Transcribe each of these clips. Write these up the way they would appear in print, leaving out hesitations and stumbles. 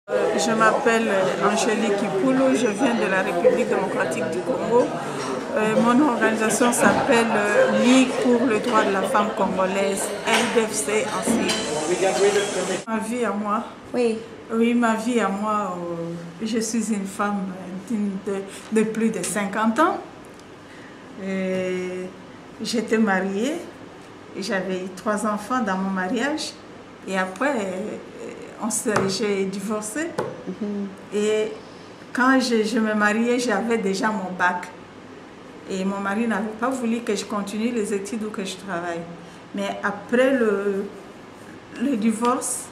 Je m'appelle Angélique Ipulu, je viens de la République démocratique du Congo. Mon organisation s'appelle Ligue pour le droit de la femme congolaise, LDFC en sigle. Ma vie à moi, oui, ma vie à moi, je suis une femme de plus de 50 ans. J'étais mariée, j'avais 3 enfants dans mon mariage et après j'ai divorcé. Et quand je me mariais, j'avais déjà mon bac. Et mon mari n'avait pas voulu que je continue les études ou que je travaille. Mais après le divorce,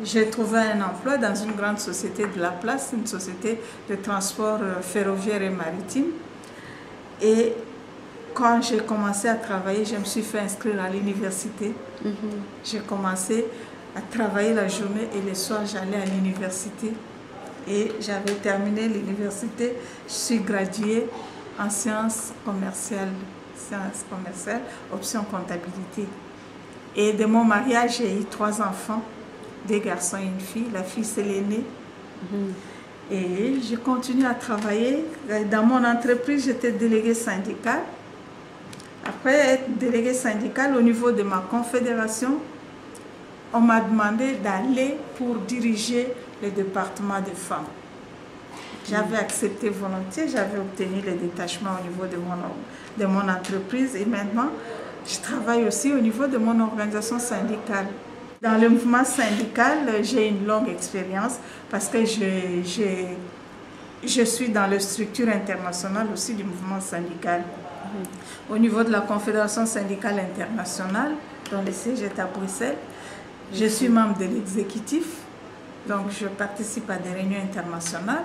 j'ai trouvé un emploi dans une grande société de la place, une société de transport ferroviaire et maritime. Et quand j'ai commencé à travailler, je me suis fait inscrire à l'université. J'ai commencé à travailler la journée et le soir, j'allais à l'université. Et j'avais terminé l'université, je suis graduée en sciences commerciales, option comptabilité. Et de mon mariage, j'ai eu 3 enfants, 2 garçons et une fille. La fille, c'est l'aînée. Et je continue à travailler. Dans mon entreprise, j'étais déléguée syndicale. Après être déléguée syndicale, au niveau de ma confédération, on m'a demandé d'aller pour diriger le département des femmes. J'avais accepté volontiers, j'avais obtenu le détachement au niveau de mon entreprise et maintenant, je travaille aussi au niveau de mon organisation syndicale. Dans le mouvement syndical, j'ai une longue expérience parce que je suis dans les structures internationales aussi du mouvement syndical. Au niveau de la Confédération syndicale internationale, dont le siège est à Bruxelles, je suis membre de l'exécutif, donc je participe à des réunions internationales.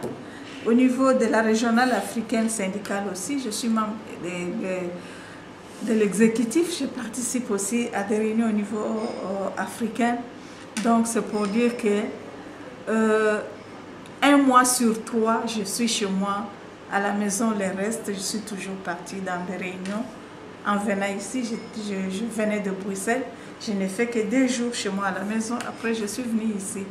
Au niveau de la régionale africaine syndicale aussi, je suis membre de l'exécutif. Je participe aussi à des réunions au niveau africain. Donc c'est pour dire que 1 mois sur 3, je suis chez moi. À la maison, le reste, je suis toujours partie dans des réunions. En venant ici, je venais de Bruxelles. Je n'ai fait que 2 jours chez moi à la maison. Après, je suis venue ici.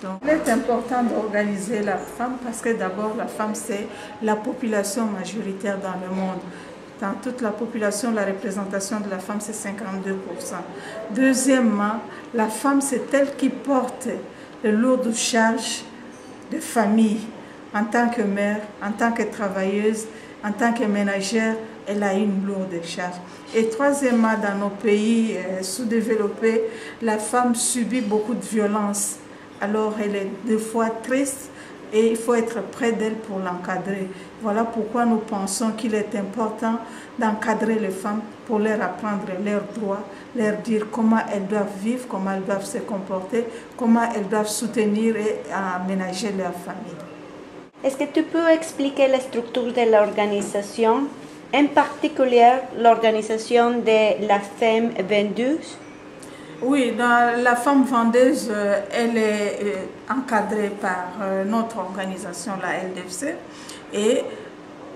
Donc, il est important d'organiser la femme parce que d'abord, la femme, c'est la population majoritaire dans le monde. Dans toute la population, la représentation de la femme, c'est 52%. Deuxièmement, la femme, c'est elle qui porte les lourdes charges de famille. En tant que mère, en tant que travailleuse, en tant que ménagère, elle a une lourde charge. Et troisièmement, dans nos pays sous-développés, la femme subit beaucoup de violences. Alors elle est des fois triste et il faut être près d'elle pour l'encadrer. Voilà pourquoi nous pensons qu'il est important d'encadrer les femmes pour leur apprendre leurs droits, leur dire comment elles doivent vivre, comment elles doivent se comporter, comment elles doivent soutenir et aménager leur famille. Est-ce que tu peux expliquer la structure de l'organisation, en particulier l'organisation de la femme vendeuse? Oui, la femme vendeuse, elle est encadrée par notre organisation, la LDFC, et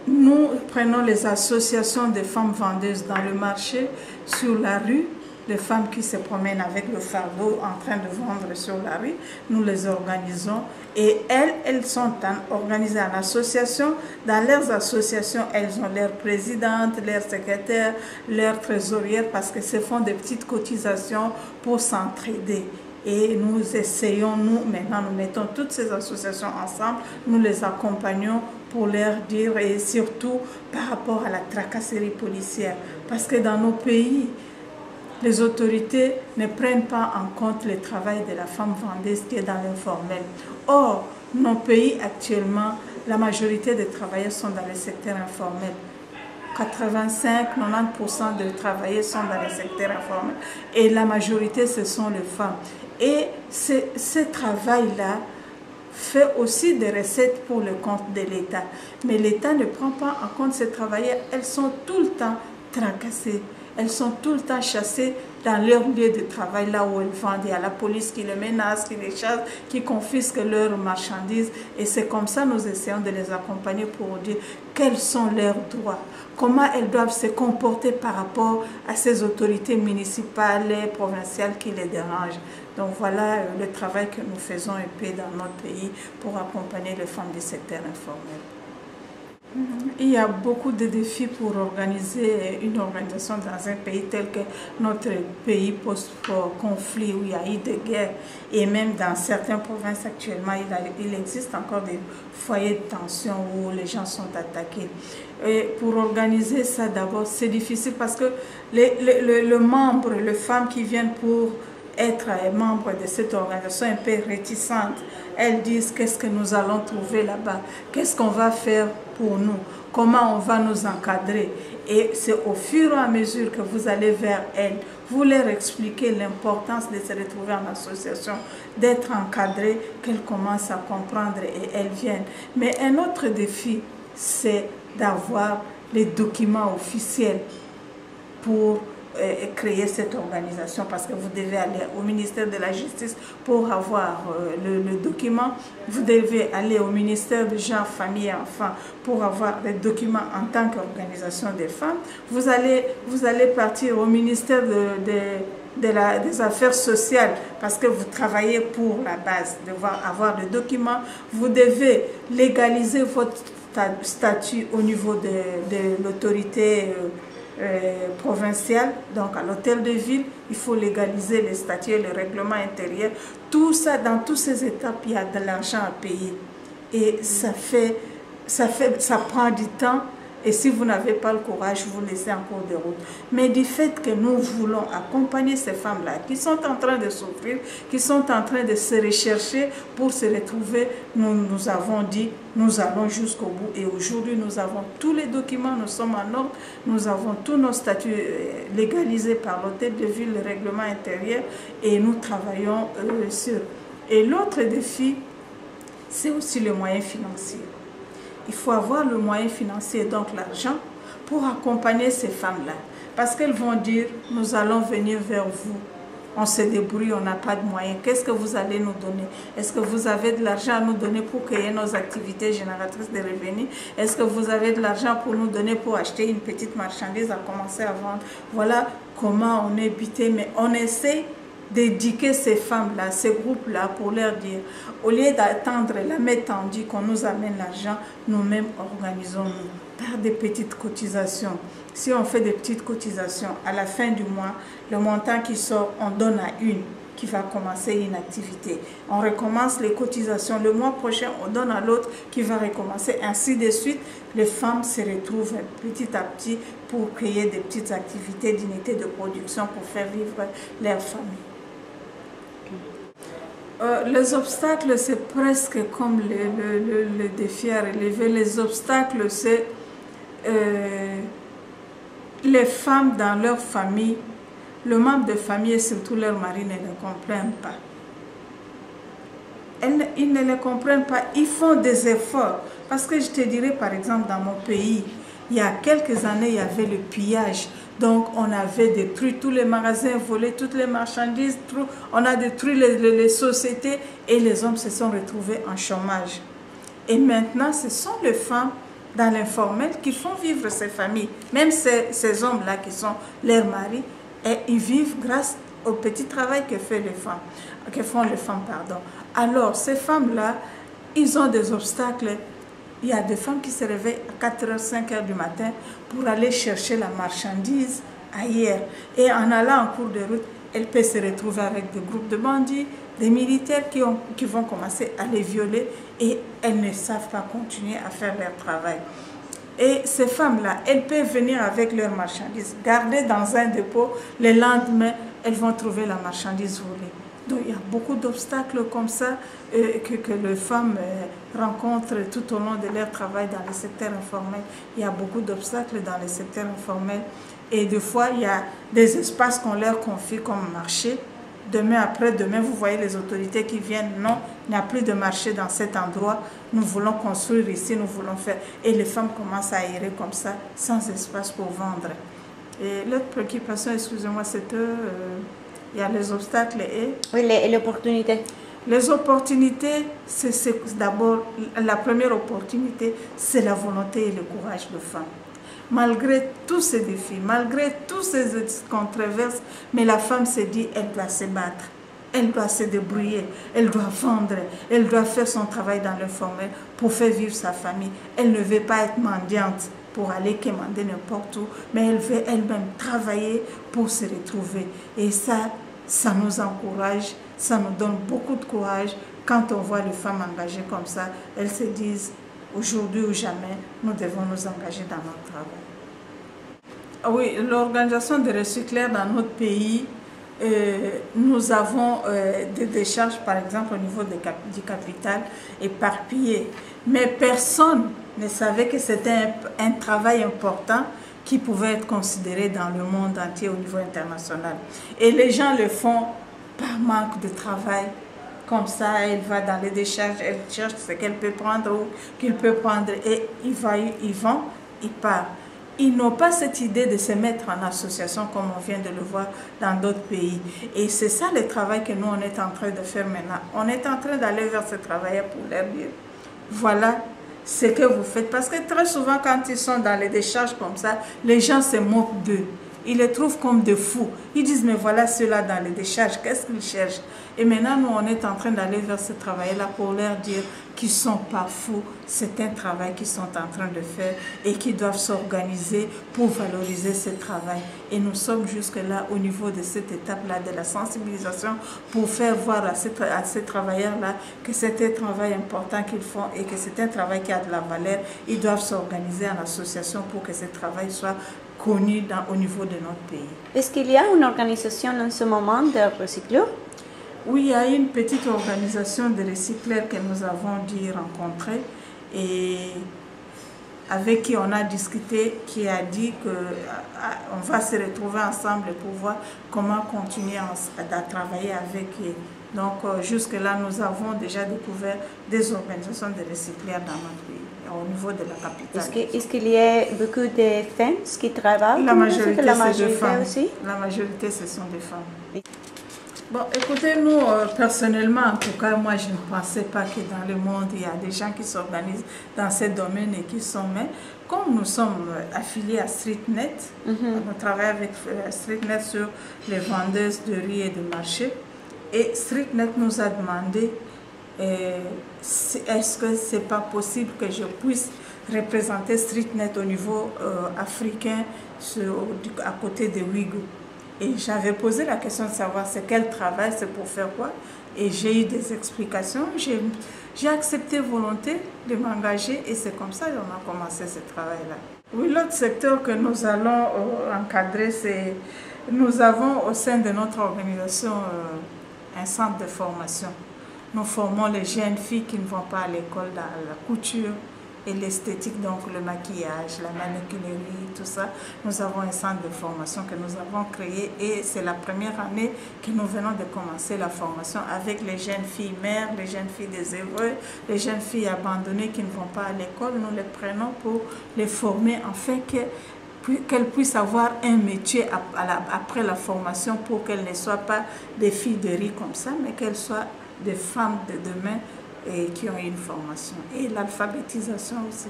nous prenons les associations de femmes vendeuses dans le marché, sur la rue, les femmes qui se promènent avec le fardeau en train de vendre sur la rue, nous les organisons et elles sont organisées en association. Dans leurs associations, elles ont leurs présidentes, leurs secrétaires, leurs trésorières parce que se font des petites cotisations pour s'entraider. Et nous essayons, maintenant nous mettons toutes ces associations ensemble, nous les accompagnons pour leur dire et surtout par rapport à la tracasserie policière. Parce que dans nos pays, les autorités ne prennent pas en compte le travail de la femme vendeuse qui est dans l'informel. Or, nos pays actuellement, la majorité des travailleurs sont dans le secteur informel. 85-90% des travailleurs sont dans le secteur informel. Et la majorité, ce sont les femmes. Et ce travail-là fait aussi des recettes pour le compte de l'État. Mais l'État ne prend pas en compte ces travailleurs. Elles sont tout le temps tracassées. Elles sont tout le temps chassées dans leur lieu de travail, là où elles vendent. Il y a la police qui les menace, qui les chasse, qui confisque leurs marchandises. Et c'est comme ça que nous essayons de les accompagner pour dire quels sont leurs droits, comment elles doivent se comporter par rapport à ces autorités municipales et provinciales qui les dérangent. Donc voilà le travail que nous faisons un peu dans notre pays pour accompagner les femmes du secteur informel. Il y a beaucoup de défis pour organiser une organisation dans un pays tel que notre pays post-conflit où il y a eu des guerres et même dans certaines provinces actuellement il existe encore des foyers de tension où les gens sont attaqués. Et pour organiser ça d'abord c'est difficile parce que les membres, les femmes qui viennent pour être membres de cette organisation un peu réticentes. Elles disent qu'est-ce que nous allons trouver là-bas, qu'est-ce qu'on va faire pour nous, comment on va nous encadrer. Et c'est au fur et à mesure que vous allez vers elles, vous leur expliquez l'importance de se retrouver en association, d'être encadrées, qu'elles commencent à comprendre et elles viennent. Mais un autre défi, c'est d'avoir les documents officiels pour créer cette organisation parce que vous devez aller au ministère de la Justice pour avoir le document, vous devez aller au ministère de Genre, Famille et Enfants pour avoir les documents en tant qu'organisation des femmes, vous allez partir au ministère des Affaires sociales parce que vous travaillez pour la base, devoir avoir le document, vous devez légaliser votre statut au niveau de l'autorité provinciale, donc à l'hôtel de ville, il faut légaliser les statuts et le règlement intérieur. Tout ça, dans toutes ces étapes, il y a de l'argent à payer. Et ça prend du temps. Et si vous n'avez pas le courage, vous laissez en cours de route. Mais du fait que nous voulons accompagner ces femmes-là qui sont en train de souffrir, qui sont en train de se rechercher pour se retrouver, nous avons dit, nous allons jusqu'au bout. Et aujourd'hui, nous avons tous les documents, nous sommes en ordre, nous avons tous nos statuts légalisés par l'hôtel de ville, le règlement intérieur, et nous travaillons sur. Et l'autre défi, c'est aussi le moyen financier. Il faut avoir le moyen financier, donc l'argent, pour accompagner ces femmes-là. Parce qu'elles vont dire, nous allons venir vers vous. On se débrouille, on n'a pas de moyens. Qu'est-ce que vous allez nous donner? Est-ce que vous avez de l'argent à nous donner pour créer nos activités génératrices de revenus? Est-ce que vous avez de l'argent pour nous donner pour acheter une petite marchandise à commencer à vendre? Voilà comment on est buté. Mais on essaie d'éduquer ces femmes-là, ces groupes-là, pour leur dire, au lieu d'attendre la main tendue qu'on nous amène l'argent, nous-mêmes organisons-nous par des petites cotisations. Si on fait des petites cotisations, à la fin du mois, le montant qui sort, on donne à une qui va commencer une activité. On recommence les cotisations. Le mois prochain, on donne à l'autre qui va recommencer. Ainsi de suite, les femmes se retrouvent petit à petit pour créer des petites activités d'unité de production pour faire vivre leur famille. Les obstacles, c'est presque comme le défi à relever. Les obstacles, c'est les femmes dans leur famille, le membre de famille et surtout leur mari ne les comprennent pas. Ils ne les comprennent pas, ils font des efforts. Parce que je te dirais, par exemple, dans mon pays, il y a quelques années, il y avait le pillage. Donc, on avait détruit tous les magasins, volé toutes les marchandises, on a détruit les sociétés et les hommes se sont retrouvés en chômage. Et maintenant, ce sont les femmes dans l'informel qui font vivre ces familles. Même ces hommes-là qui sont leurs maris, et ils vivent grâce au petit travail que font les femmes. Alors, ces femmes-là, ils ont des obstacles. Il y a des femmes qui se réveillent à 4h, 5h du matin pour aller chercher la marchandise ailleurs. Et en allant en cours de route, elles peuvent se retrouver avec des groupes de bandits, des militaires qui vont commencer à les violer et elles ne savent pas continuer à faire leur travail. Et ces femmes-là, elles peuvent venir avec leurs marchandises, garder dans un dépôt, le lendemain, elles vont trouver la marchandise volée. Donc il y a beaucoup d'obstacles comme ça que les femmes rencontrent tout au long de leur travail dans le secteur informel. Il y a beaucoup d'obstacles dans le secteur informel et des fois il y a des espaces qu'on leur confie comme marché. Demain, après-demain, vous voyez les autorités qui viennent. Non, il n'y a plus de marché dans cet endroit. Nous voulons construire ici, nous voulons faire. Et les femmes commencent à errer comme ça, sans espace pour vendre. Et l'autre préoccupation, excusez-moi, c'est que il y a les obstacles et... Oui, l'opportunité. Les opportunités, c'est d'abord, la première opportunité, c'est la volonté et le courage de femme. Malgré tous ces défis, malgré toutes ces controverses, mais la femme se dit, elle doit se battre. Elle doit se débrouiller, elle doit vendre, elle doit faire son travail dans le formel pour faire vivre sa famille. Elle ne veut pas être mendiante pour aller quémander n'importe où, mais elle veut elle-même travailler pour se retrouver. Et ça nous encourage, ça nous donne beaucoup de courage. Quand on voit les femmes engagées comme ça, elles se disent, aujourd'hui ou jamais, nous devons nous engager dans notre travail. Oui, l'organisation des recycleurs dans notre pays, nous avons des décharges, par exemple, au niveau du capital éparpillé. Mais personne ne savait que c'était un travail important qui pouvait être considéré dans le monde entier au niveau international. Et les gens le font par manque de travail. Comme ça, elle va dans les décharges, elle cherche ce qu'elle peut prendre ou qu'il peut prendre et il vend, il part. Ils n'ont pas cette idée de se mettre en association comme on vient de le voir dans d'autres pays. Et c'est ça le travail que nous, on est en train de faire maintenant. On est en train d'aller vers ce travail pour leur dire, voilà ce que vous faites. Parce que très souvent, quand ils sont dans les décharges comme ça, les gens se moquent d'eux. Ils les trouvent comme des fous. Ils disent, mais voilà ceux-là dans les décharges, qu'est-ce qu'ils cherchent? Et maintenant, nous, on est en train d'aller vers ce travail-là pour leur dire qu'ils ne sont pas fous. C'est un travail qu'ils sont en train de faire et qu'ils doivent s'organiser pour valoriser ce travail. Et nous sommes jusque-là au niveau de cette étape-là de la sensibilisation pour faire voir à ces travailleurs-là que c'est un travail important qu'ils font et que c'est un travail qui a de la valeur. Ils doivent s'organiser en association pour que ce travail soit connu au niveau de notre pays. Est-ce qu'il y a une organisation en ce moment de recycleurs? Oui, il y a une petite organisation de recycleurs que nous avons dû rencontrer et avec qui on a discuté, qui a dit qu'on va se retrouver ensemble pour voir comment continuer à travailler avec eux. Donc jusque-là, nous avons déjà découvert des organisations de recycleurs dans notre pays, au niveau de la capitale. Est-ce qu'il y a beaucoup de femmes qui travaillent? La majorité, c'est des femmes. Aussi? La majorité, ce sont des femmes. Bon, écoutez, nous, personnellement, en tout cas, moi, je ne pensais pas que dans le monde, il y a des gens qui s'organisent dans ce domaine et qui sont... Mais comme nous sommes affiliés à StreetNet, on travaille avec StreetNet sur les vendeuses de riz et de marché. Et StreetNet nous a demandé, est-ce que ce n'est pas possible que je puisse représenter StreetNet au niveau africain à côté de Ouïghours. Et j'avais posé la question de savoir c'est quel travail, c'est pour faire quoi. Et j'ai eu des explications. J'ai accepté volonté de m'engager et c'est comme ça qu'on a commencé ce travail-là. Oui, l'autre secteur que nous allons encadrer, c'est... Nous avons au sein de notre organisation un centre de formation. Nous formons les jeunes filles qui ne vont pas à l'école dans la couture et l'esthétique, donc le maquillage, la manuculerie, tout ça. Nous avons un centre de formation que nous avons créé et c'est la première année que nous venons de commencer la formation avec les jeunes filles mères, les jeunes filles désœuvrées, les jeunes filles abandonnées qui ne vont pas à l'école. Nous les prenons pour les former afin qu'elles puissent avoir un métier après la formation pour qu'elles ne soient pas des filles de riz comme ça, mais qu'elles soient des femmes de demain et qui ont une formation. Et l'alphabétisation aussi.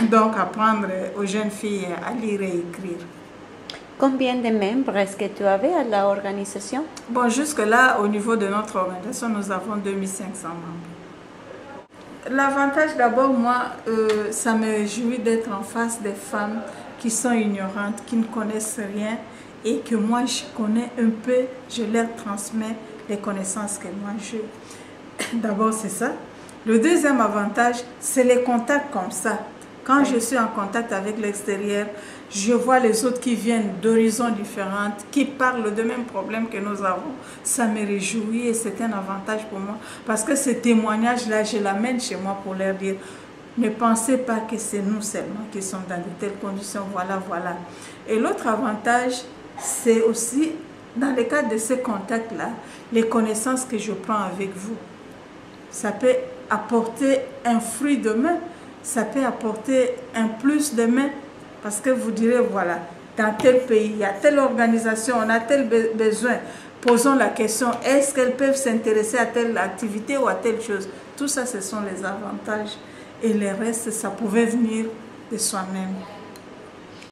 Donc apprendre aux jeunes filles à lire et écrire. Combien de membres est-ce que tu avais à l'organisation? Bon, jusque-là, au niveau de notre organisation, nous avons 2500 membres. L'avantage d'abord, moi, ça me réjouit d'être en face des femmes qui sont ignorantes, qui ne connaissent rien et que moi je connais un peu, je leur transmets les connaissances que moi j'ai. D'abord c'est ça. Le deuxième avantage, c'est les contacts comme ça. Quand je suis en contact avec l'extérieur, je vois les autres qui viennent d'horizons différents, qui parlent de même problème que nous avons. Ça me réjouit et c'est un avantage pour moi. Parce que ces témoignages-là, je l'amène chez moi pour leur dire, ne pensez pas que c'est nous seulement qui sommes dans de telles conditions, voilà, voilà. Et l'autre avantage, c'est aussi, dans le cadre de ces contacts-là, les connaissances que je prends avec vous. Ça peut apporter un fruit demain, ça peut apporter un plus demain, parce que vous direz, voilà, dans tel pays, il y a telle organisation, on a tel besoin. posons la question, est-ce qu'elles peuvent s'intéresser à telle activité ou à telle chose? Tout ça, ce sont les avantages. Et le reste, ça pouvait venir de soi-même.